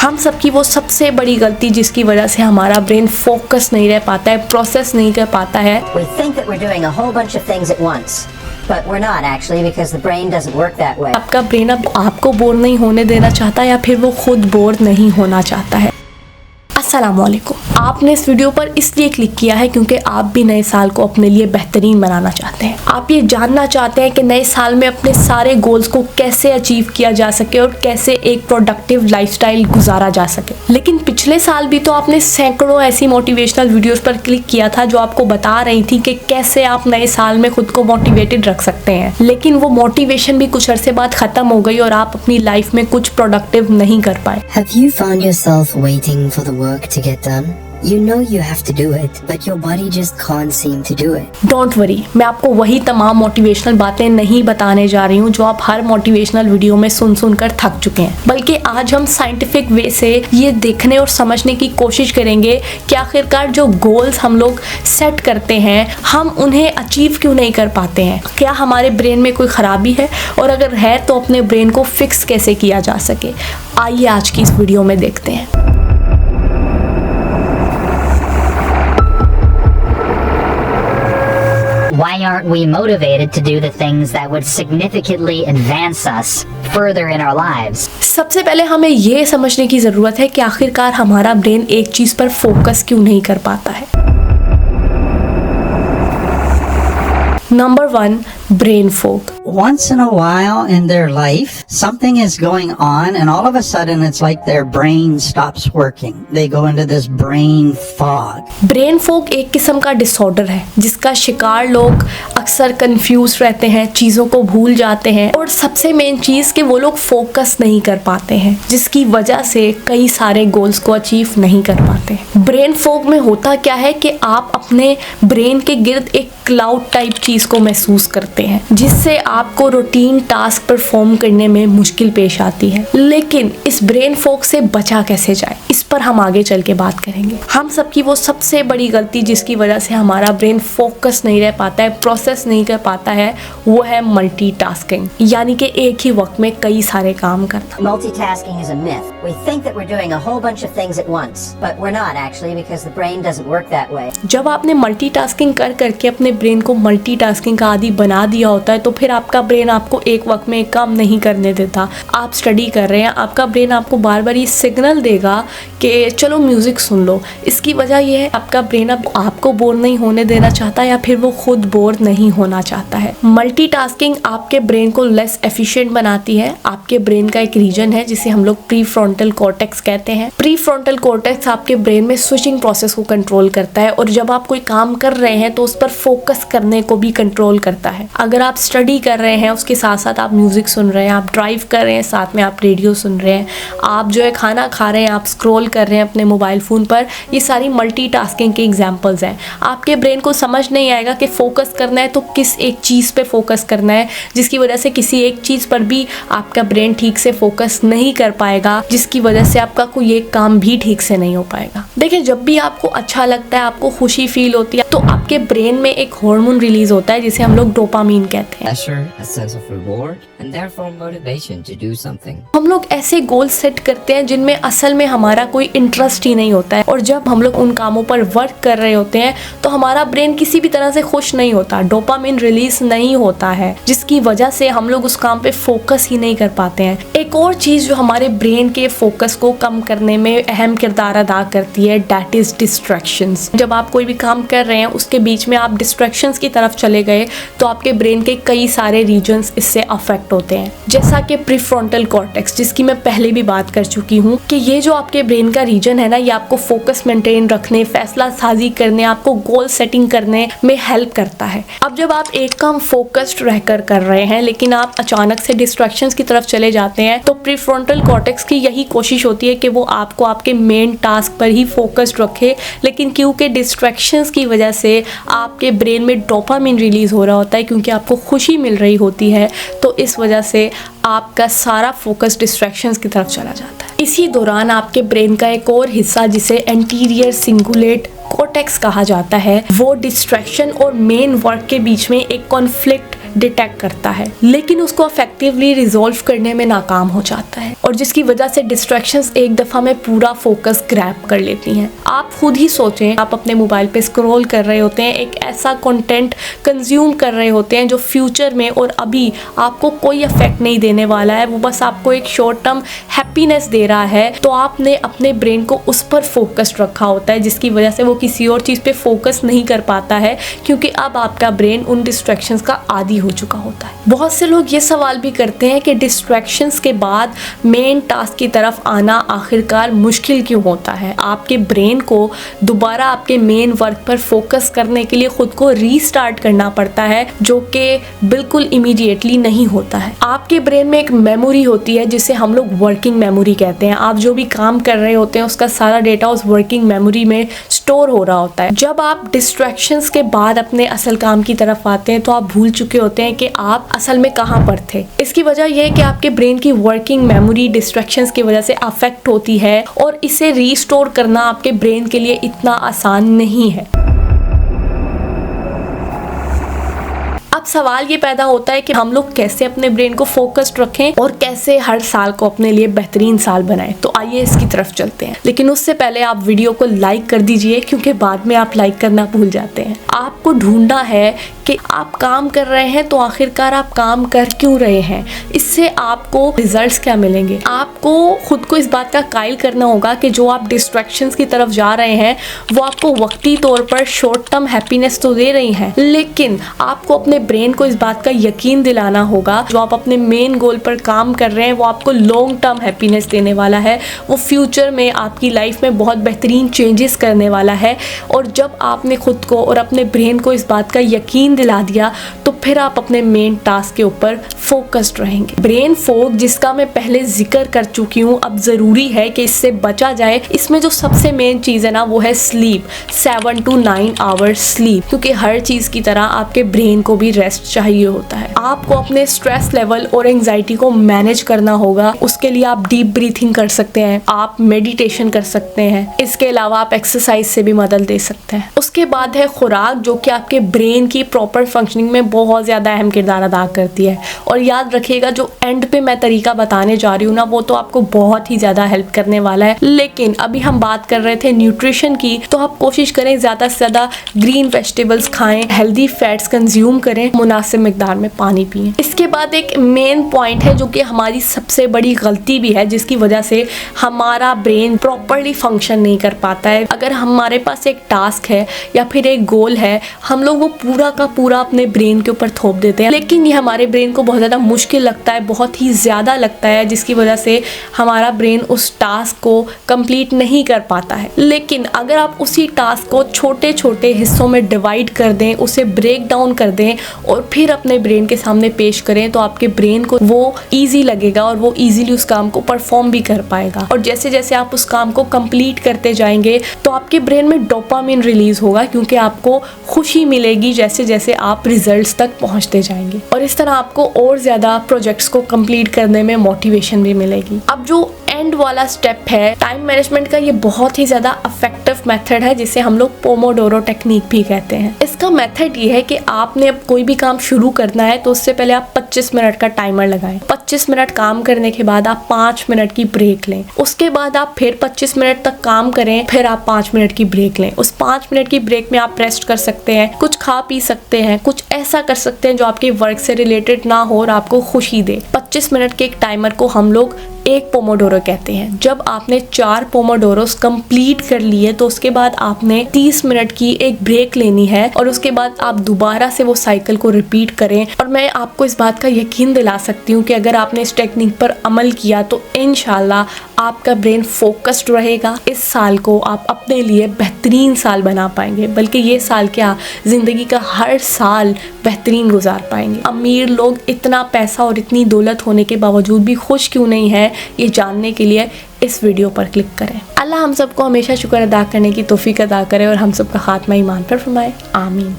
हम सबकी वो सबसे बड़ी गलती जिसकी वजह से हमारा ब्रेन फोकस नहीं रह पाता है, प्रोसेस नहीं कर पाता है। We think that we're doing a whole bunch of things at once, but we're not actually because the brain doesn't work that way. आपका ब्रेन अब आपको बोर नहीं होने देना चाहता या फिर वो खुद बोर नहीं होना चाहता है। अस्सलामुअलैकुम। आपने इस वीडियो पर इसलिए क्लिक किया है क्योंकि आप भी नए साल को अपने लिए बेहतरीन बनाना चाहते हैं। आप ये जानना चाहते हैं कि नए साल में अपने सारे गोल्स को कैसे अचीव किया जा सके और कैसे एक प्रोडक्टिव लाइफस्टाइल गुजारा जा सके। लेकिन पिछले साल भी तो आपने सैकड़ों ऐसी मोटिवेशनल वीडियोस पर क्लिक किया था जो आपको बता रही थी कि कैसे आप नए साल में खुद को मोटिवेटेड रख सकते हैं। लेकिन वो मोटिवेशन भी कुछ अरसे बाद खत्म हो गई और आप अपनी लाइफ में कुछ प्रोडक्टिव नहीं कर पाए। Have you found yourself waiting for the work to get done? You know you have to do it, but your body just can't seem to do it. Don't worry, मैं आपको वही तमाम motivational बातें नहीं बताने जा रही हूँ जो आप हर मोटिवेशनल वीडियो में सुन कर थक चुके हैं, बल्कि आज हम साइंटिफिक वे से ये देखने और समझने की कोशिश करेंगे कि आखिरकार जो गोल्स हम लोग सेट करते हैं हम उन्हें अचीव क्यों नहीं कर पाते हैं। क्या हमारे ब्रेन में कोई खराबी है, और अगर है तो अपने ब्रेन को फिक्स कैसे किया जा सके। आइए आज की इस वीडियो में देखते हैं। Why aren't we motivated to do the things that would significantly advance us further in our lives? सबसे पहले हमें ये समझने की ज़रूरत है कि आखिरकार हमारा ब्रेन एक चीज़ पर फोकस क्यों नहीं कर पाता है। Number 1, brain fog. Once in a while in their life, something is going on and all of a sudden it's like their brain stops working. They go into this brain fog. Brain fog एक किस्म का disorder है जिसका शिकार लोग अक्सर confuse रहते हैं, चीज़ों को भूल जाते हैं और सबसे मेन चीज़ कि वो लोग फोकस नहीं कर पाते हैं, जिसकी वजह से कई सारे गोल्स को अचीव नहीं कर पाते। ब्रेन फॉग में होता क्या है कि आप अपने ब्रेन के गिर्द एक क्लाउड टाइप चीज़ को महसूस करते हैं जिससे आपको रूटीन टास्क परफॉर्म करने में मुश्किल पेश आती है। लेकिन इस ब्रेन फॉग से बचा कैसे जाए, इस पर हम आगे चल के बात करेंगे। हम सबकी वो सबसे बड़ी गलती जिसकी वजह से हमारा ब्रेन फोकस नहीं रह पाता है, प्रोसेस नहीं कर पाता है, वो है मल्टीटास्किंग, यानी कि एक ही वक्त में कई सारे काम करना। Multitasking is a myth. We think that we're doing a whole bunch of things at once, but we're not actually because the brain doesn't work that way. जब आपने मल्टीटास्किंग कर करके अपने ब्रेन को मल्टीटास्किंग का आदी बना दिया होता है तो फिर आपका ब्रेन आपको एक वक्त में एक काम नहीं करने देता। आप स्टडी कर रहे हैं, आपका ब्रेन आपको बार बार ये सिग्नल देगा कि चलो म्यूजिक सुन लो। इसकी वजह यह है आपका ब्रेन अब आपको बोर नहीं होने देना चाहता या फिर वो खुद बोर नहीं होना चाहता है। मल्टीटास्किंग आपके ब्रेन को लेस एफिशिएंट बनाती है। आपके ब्रेन का एक रीजन है जिसे हम लोग प्री फ्रंटल कॉर्टेक्स कहते हैं। प्री फ्रंटल कॉर्टेक्स आपके ब्रेन में स्विचिंग प्रोसेस को कंट्रोल करता है और जब आप कोई काम कर रहे हैं तो उस पर फोकस करने को भी कंट्रोल करता है। अगर आप स्टडी कर रहे हैं उसके साथ साथ आप म्यूजिक सुन रहे हैं, आप ड्राइव कर रहे हैं साथ में आप रेडियो सुन रहे हैं, आप जो है खाना खा रहे हैं, आप स्क्रॉल कर रहे हैं अपने मोबाइल फ़ोन पर, ये सारी मल्टीटास्किंग के एग्जांपल्स हैं। आपके ब्रेन को समझ नहीं आएगा कि फोकस करना है तो किस एक चीज़ पे फोकस करना है, जिसकी वजह से किसी एक चीज़ पर भी आपका ब्रेन ठीक से फोकस नहीं कर पाएगा, जिसकी वजह से आपका कोई एक काम भी ठीक से नहीं हो पाएगा। देखिए, जब भी आपको अच्छा लगता है, आपको खुशी फील होती है तो आपके ब्रेन में एक हार्मोन रिलीज होता है जिसे हम लोग डोपामीन कहते हैं। A sense of reward and therefore motivation to do something. हम लोग ऐसे गोल सेट करते हैं जिनमें असल में हमारा कोई इंटरेस्ट ही नहीं होता है और जब हम लोग उन कामों पर वर्क कर रहे होते हैं तो हमारा ब्रेन किसी भी तरह से खुश नहीं होता, डोपामीन रिलीज नहीं होता है, जिसकी वजह से हम लोग उस काम पे फोकस ही नहीं कर पाते हैं। एक और चीज़ जो हमारे ब्रेन के फोकस को कम करने में अहम किरदार अदा करती है, दैट इज डिस्ट्रैक्शंस। जब आप कोई भी काम कर रहे हैं उसके बीच में आप डिस्ट्रैक्शंस की तरफ चले गए तो आपके ब्रेन के कई सारे रीजन्स इससे अफेक्ट होते हैं, जैसा कि प्रीफ्रंटल कॉर्टेक्स, जिसकी मैं पहले भी बात कर चुकी हूँ कि ये जो आपके ब्रेन का रीजन है ना, ये आपको फोकस मेंटेन रखने, फैसला साजी करने, आपको गोल सेटिंग करने में हेल्प करता है। अब जब आप एक काम फोकस्ड रहकर कर रहे हैं लेकिन आप अचानक से डिस्ट्रैक्शंस की तरफ चले जाते हैं तो प्रीफ्रंटल कॉर्टेक्स की यही कोशिश होती है कि वो आपको आपके मेन टास्क पर ही फोकस्ड रखे, लेकिन क्योंकि डिस्ट्रैक्शंस की वजह से आपके ब्रेन में डोपामिन रिलीज हो रहा होता है, क्योंकि आपको खुशी मिल रही होती है, तो इस वजह से आपका सारा फोकस डिस्ट्रैक्शंस की तरफ चला जाता है। इसी दौरान आपके ब्रेन का एक और हिस्सा जिसे एंटीरियर सिंगुलेट कॉर्टेक्स कहा जाता है, वो डिस्ट्रैक्शन और मेन वर्क के बीच में एक कॉन्फ्लिक्ट डिटेक्ट करता है, लेकिन उसको इफेक्टिवली रिजॉल्व करने में नाकाम हो जाता है, और जिसकी वजह से डिस्ट्रैक्शंस एक दफ़ा में पूरा फोकस ग्रैब कर लेती हैं। आप खुद ही सोचें, आप अपने मोबाइल पे स्क्रॉल कर रहे होते हैं, एक ऐसा कंटेंट कंज्यूम कर रहे होते हैं जो फ्यूचर में और अभी आपको कोई इफेक्ट नहीं देने वाला है, वो बस आपको एक शॉर्ट टर्म हैप्पीनेस दे रहा है, तो आपने अपने ब्रेन को उस पर फोकस्ड रखा होता है, जिसकी वजह से वो किसी और चीज़ पे फोकस नहीं कर पाता है, क्योंकि अब आपका ब्रेन उन डिस्ट्रैक्शंस का आदी हो चुका होता है। बहुत से लोग ये सवाल भी करते हैं कि डिस्ट्रैक्शंस के बाद मेन टास्क की तरफ आना आखिरकार मुश्किल क्यों होता है। आपके ब्रेन को दोबारा आपके मेन वर्क पर फोकस करने के लिए खुद को रीस्टार्ट करना पड़ता है, जो कि बिल्कुल इमीडिएटली नहीं होता है। आपके ब्रेन में एक मेमोरी होती है जिसे हम लोग वर्किंग मेमोरी कहते हैं। आप जो भी काम कर रहे होते हैं उसका सारा डेटा उस वर्किंग मेमोरी में स्टोर हो रहा होता है। जब आप डिस्ट्रैक्शंस के बाद अपने असल काम की तरफ आते हैं तो आप भूल चुके होते हैं कि आप असल में कहाँ पर थे। इसकी वजह यह है कि आपके ब्रेन की वर्किंग मेमोरी डिस्ट्रैक्शंस की वजह से अफेक्ट होती है, और इसे रीस्टोर करना आपके ब्रेन के लिए इतना आसान नहीं है। अब सवाल ये पैदा होता है कि हम लोग कैसे अपने ब्रेन को फोकस्ड रखें और कैसे हर साल को अपने लिए बेहतरीन साल बनाएं। तो आइए इसकी तरफ चलते हैं, लेकिन उससे पहले आप वीडियो को लाइक कर दीजिए, क्योंकि बाद में आप लाइक करना भूल जाते हैं। आपको ढूंढना है कि आप काम कर रहे हैं तो आखिरकार आप काम कर क्यों रहे हैं, इससे आपको रिजल्ट्स क्या मिलेंगे। आपको खुद को इस बात का कायल करना होगा कि जो आप डिस्ट्रैक्शंस की तरफ जा रहे हैं वो आपको वक्ती तौर पर शॉर्ट टर्म हैप्पीनेस तो दे रही हैं, लेकिन आपको अपने ब्रेन को इस बात का यकीन दिलाना होगा जो आप अपने मेन गोल पर काम कर रहे हैं वो आपको लॉन्ग टर्म हैप्पीनेस देने वाला है, वो फ्यूचर में आपकी लाइफ में बहुत बेहतरीन चेंजेस करने वाला है। और जब आपने खुद को और अपने ब्रेन को इस बात का यकीन दिला दिया तो फिर आप अपने मेन टास्क के ऊपर फोकस्ड रहेंगे। ब्रेन फॉग, जिसका मैं पहले जिक्र कर चुकी हूँ, अब ज़रूरी है कि इससे बचा जाए। इसमें जो सबसे मेन चीज़ है ना वो है स्लीप, 7 to 9 आवर्स स्लीप, क्योंकि हर चीज़ की तरह आपके ब्रेन को भी रेस्ट चाहिए होता है। आपको अपने स्ट्रेस लेवल और एंजाइटी को मैनेज करना होगा। उसके लिए आप डीप ब्रीथिंग कर सकते हैं, आप मेडिटेशन कर सकते हैं, इसके अलावा आप एक्सरसाइज से भी मदद दे सकते हैं। उसके बाद है खुराक, जो कि आपके ब्रेन की प्रॉपर फंक्शनिंग में बहुत ज़्यादा अहम किरदार अदा करती है। और याद रखिएगा, जो एंड पे मैं तरीका बताने जा रही हूँ ना वो तो आपको बहुत ही ज़्यादा हेल्प करने वाला है, लेकिन अभी हम बात कर रहे थे न्यूट्रिशन की, तो आप कोशिश करें ज़्यादा से ज़्यादा ग्रीन वेजिटेबल्स खाएं, हेल्दी फैट्स कंज्यूम करें, मुनासिब मिकदार में पानी पिएं। इसके बाद एक मेन पॉइंट है जो कि हमारी सबसे बड़ी गलती भी है, जिसकी वजह से हमारा ब्रेन प्रॉपरली फंक्शन नहीं कर पाता है। अगर हमारे पास एक टास्क है या फिर एक गोल है, हम लोग वो पूरा का पूरा अपने ब्रेन के ऊपर थोप देते हैं, लेकिन ये हमारे ब्रेन को बहुत ज़्यादा मुश्किल लगता है, बहुत ही ज़्यादा लगता है, जिसकी वजह से हमारा ब्रेन उस टास्क को कंप्लीट नहीं कर पाता है। लेकिन अगर आप उसी टास्क को छोटे छोटे हिस्सों में डिवाइड कर दें, उसे ब्रेक डाउन कर दें और फिर अपने ब्रेन के सामने पेश करें, तो आपके ब्रेन को वो ईजी लगेगा और वो ईजीली उस काम को परफॉर्म भी कर पाएगा। और जैसे जैसे आप उस काम को कंप्लीट करते जाएंगे तो आपके ब्रेन में डोपामिन रिलीज होगा, क्योंकि आपको खुशी मिलेगी जैसे जैसे आप रिजल्ट्स तक पहुंचते जाएंगे, और इस तरह आपको और ज़्यादा प्रोजेक्ट्स को कंप्लीट करने में मोटिवेशन भी मिलेगी। अब जो एंड वाला स्टेप है टाइम मैनेजमेंट का, ये बहुत ही ज़्यादा इफेक्टिव मेथड है, जिसे हम लोग पोमोडोरो टेक्निक भी कहते हैं। इसका मेथड ये है कि आपने अब कोई भी काम शुरू करना है तो उससे पहले आप 25 मिनट का टाइमर लगाएं। 25 मिनट काम करने के बाद आप 5 मिनट की ब्रेक लें। उसके बाद आप फिर 25 मिनट तक काम करें, फिर आप 5 मिनट की ब्रेक लें। उस 5 मिनट की ब्रेक में आप रेस्ट कर सकते हैं, कुछ खा पी सकते हैं, कुछ ऐसा कर सकते हैं जो आपके वर्क से रिलेटेड ना हो और आपको खुशी दे। 25 मिनट के एक टाइमर को हम लोग एक पोमोडोरो कहते हैं। जब आपने 4 पोमोडोरोस कंप्लीट कर लिए तो उसके बाद आपने 30 मिनट की एक ब्रेक लेनी है, और उसके बाद आप दोबारा से वो साइकिल को रिपीट करें। और मैं आपको इस बात का यकीन दिला सकती हूँ कि अगर आपने इस टेक्निक पर अमल किया तो इंशाल्लाह आपका ब्रेन फोकस्ड रहेगा। इस साल को आप अपने लिए बेहतरीन साल बना पाएंगे, बल्कि ये साल क्या, जिंदगी का हर साल बेहतरीन गुजार पाएंगे। अमीर लोग इतना पैसा और इतनी दौलत होने के बावजूद भी खुश क्यों नहीं है, ये जानने के लिए इस वीडियो पर क्लिक करें। अल्लाह हम सबको हमेशा शुक्र अदा करने की तौफीक अदा करे और हम सबका खात्मा ईमान पर फरमाए। आमीन।